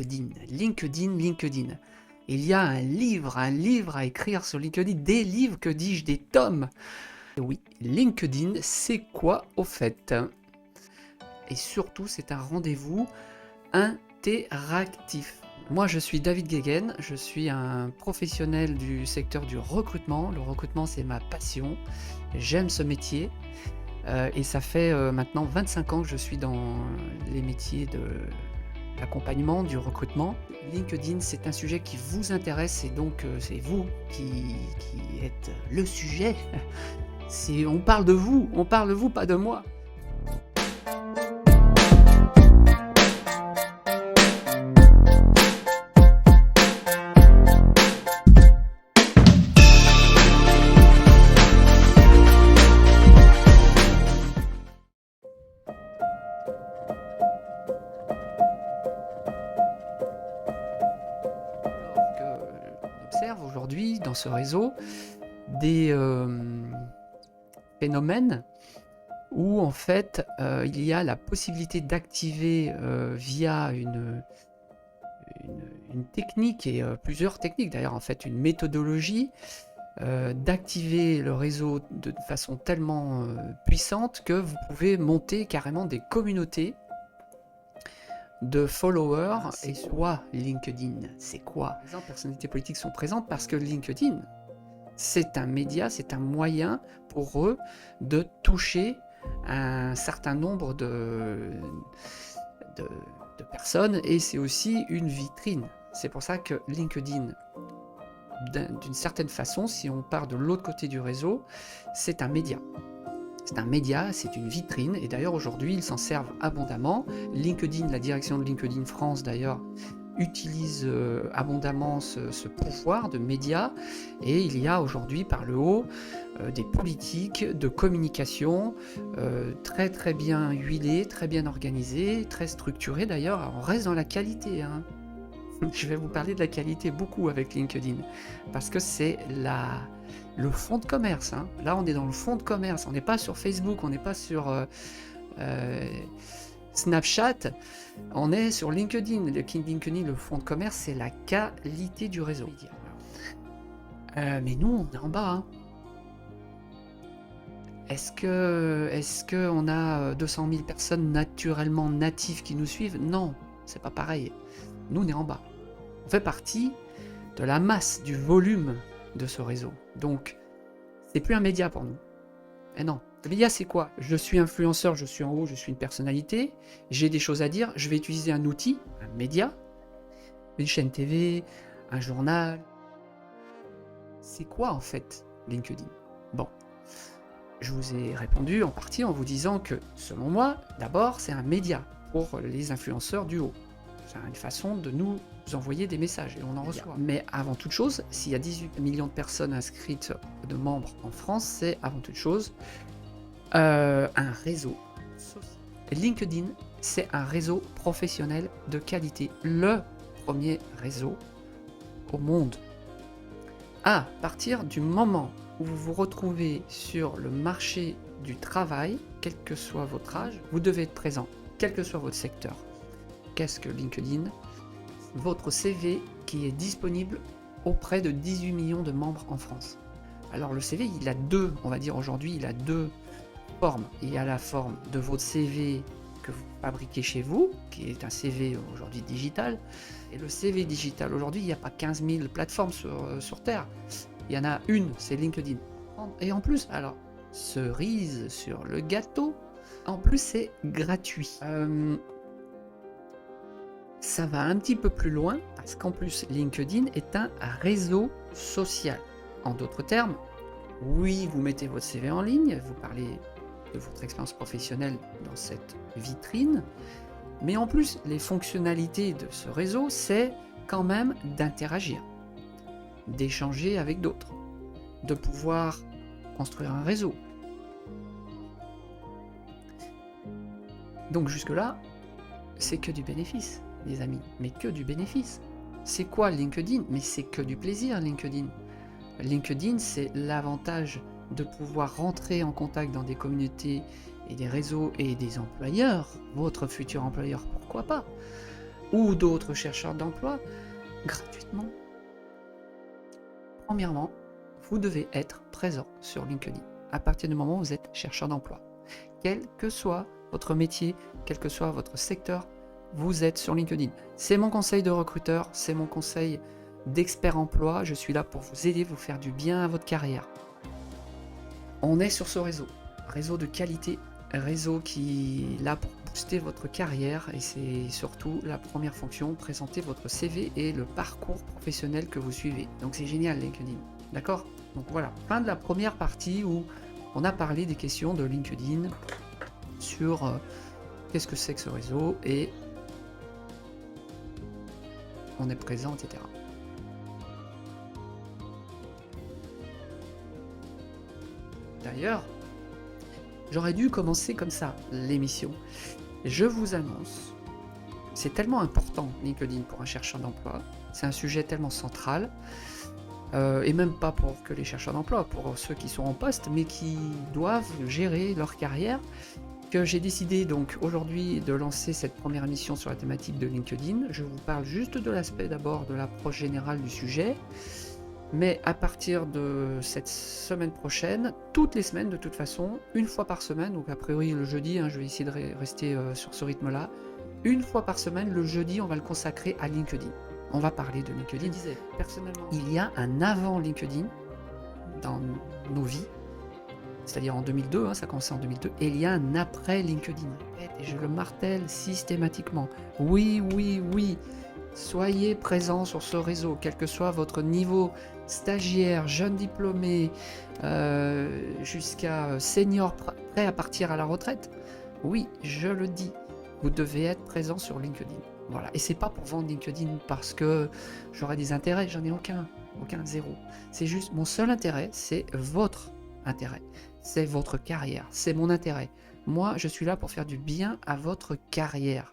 LinkedIn. LinkedIn. Il y a un livre à écrire sur LinkedIn, des livres, que dis-je, des tomes. Et oui, LinkedIn, c'est quoi au fait? Et surtout, c'est un rendez-vous interactif. Moi, je suis David Guéguen, je suis un professionnel du secteur du recrutement. Le recrutement, c'est ma passion. J'aime ce métier. Et ça fait maintenant 25 ans que je suis dans les métiers de l'accompagnement, du recrutement. LinkedIn, c'est un sujet qui vous intéresse et donc c'est vous qui êtes le sujet. On parle de vous, pas de moi. On observe aujourd'hui dans ce réseau des phénomènes où en fait il y a la possibilité d'activer via une technique et plusieurs techniques d'ailleurs, en fait une méthodologie, d'activer le réseau de façon tellement puissante que vous pouvez monter carrément des communautés de followers. Et quoi LinkedIn? C'est quoi? Les personnalités politiques sont présentes parce que LinkedIn, c'est un média, c'est un moyen pour eux de toucher un certain nombre de personnes, et c'est aussi une vitrine. C'est pour ça que LinkedIn, d'une certaine façon, si on part de l'autre côté du réseau, c'est un média. C'est un média, c'est une vitrine, et d'ailleurs aujourd'hui ils s'en servent abondamment. LinkedIn, la direction de LinkedIn France d'ailleurs, utilise abondamment ce pouvoir de média, et il y a aujourd'hui par le haut des politiques de communication très très bien huilées, très bien organisées, très structurées d'ailleurs. On reste dans la qualité, hein. Je vais vous parler de la qualité beaucoup avec LinkedIn, parce que c'est le fond de commerce, hein. Là on est dans le fond de commerce, on n'est pas sur Facebook, on n'est pas sur Snapchat, on est sur LinkedIn. LinkedIn, le fond de commerce, c'est la qualité du réseau. Mais nous, on est en bas, hein. Est-ce que on a 200 000 personnes naturellement natives qui nous suivent? Non, c'est pas pareil. Nous, on est en bas. On fait partie de la masse, du volume de ce réseau. Donc, c'est plus un média pour nous. Et non. Le média, c'est quoi? Je suis influenceur, je suis en haut, je suis une personnalité, j'ai des choses à dire, je vais utiliser un outil, un média, une chaîne TV, un journal. C'est quoi en fait LinkedIn? Bon, je vous ai répondu en partie en vous disant que, selon moi, d'abord, c'est un média pour les influenceurs du haut. C'est une façon de nous envoyer des messages et on en reçoit. Mais avant toute chose, s'il y a 18 millions de personnes inscrites de membres en France, c'est avant toute chose un réseau social. LinkedIn, c'est un réseau professionnel de qualité, le premier réseau au monde. À partir du moment où vous vous retrouvez sur le marché du travail, quel que soit votre âge, vous devez être présent, quel que soit votre secteur. Qu'est-ce que LinkedIn? Votre CV qui est disponible auprès de 18 millions de membres en France. Alors le CV, il a deux, on va dire aujourd'hui, il a deux formes. Il y a la forme de votre CV que vous fabriquez chez vous, qui est un CV aujourd'hui digital. Et le CV digital, aujourd'hui, il n'y a pas 15 000 plateformes sur Terre. Il y en a une, c'est LinkedIn. Et en plus, alors, cerise sur le gâteau, en plus c'est gratuit. Ça va un petit peu plus loin, parce qu'en plus, LinkedIn est un réseau social. En d'autres termes, oui, vous mettez votre CV en ligne, vous parlez de votre expérience professionnelle dans cette vitrine, mais en plus, les fonctionnalités de ce réseau, c'est quand même d'interagir, d'échanger avec d'autres, de pouvoir construire un réseau. Donc jusque-là, c'est que du bénéfice, les amis, mais que du bénéfice. C'est quoi LinkedIn? Mais c'est que du plaisir, LinkedIn. LinkedIn, c'est l'avantage de pouvoir rentrer en contact dans des communautés et des réseaux et des employeurs, votre futur employeur, pourquoi pas, ou d'autres chercheurs d'emploi gratuitement. Premièrement, vous devez être présent sur LinkedIn à partir du moment où vous êtes chercheur d'emploi. Quel que soit votre métier, quel que soit votre secteur, vous êtes sur LinkedIn. C'est mon conseil de recruteur, c'est mon conseil d'expert emploi. Je suis là pour vous aider, vous faire du bien à votre carrière. On est sur ce réseau, réseau de qualité, réseau qui est là pour booster votre carrière et c'est surtout la première fonction, présenter votre CV et le parcours professionnel que vous suivez. Donc c'est génial LinkedIn, d'accord? Donc voilà, fin de la première partie où on a parlé des questions de LinkedIn sur qu'est-ce que c'est que ce réseau et on est présent, etc. D'ailleurs, j'aurais dû commencer comme ça l'émission. Je vous annonce, c'est tellement important LinkedIn pour un chercheur d'emploi, c'est un sujet tellement central, et même pas pour que les chercheurs d'emploi, pour ceux qui sont en poste, mais qui doivent gérer leur carrière, que j'ai décidé donc aujourd'hui de lancer cette première émission sur la thématique de LinkedIn. Je vous parle juste de l'aspect d'abord de l'approche générale du sujet, mais à partir de cette semaine prochaine, toutes les semaines de toute façon, une fois par semaine, donc a priori le jeudi, je vais essayer de rester sur ce rythme-là, une fois par semaine, le jeudi, on va le consacrer à LinkedIn. On va parler de LinkedIn. Je disais, personnellement, il y a un avant LinkedIn dans nos vies, c'est-à-dire en 2002, ça a commencé en 2002, et il y a un après LinkedIn. Et je le martèle systématiquement. Oui, oui, oui, soyez présents sur ce réseau, quel que soit votre niveau, stagiaire, jeune diplômé, jusqu'à senior prêt à partir à la retraite. Oui, je le dis, vous devez être présent sur LinkedIn. Voilà, et c'est pas pour vendre LinkedIn parce que j'aurai des intérêts, j'en ai aucun, zéro. C'est juste, mon seul intérêt, c'est votre intérêt, c'est votre carrière, c'est mon intérêt. Moi, je suis là pour faire du bien à votre carrière.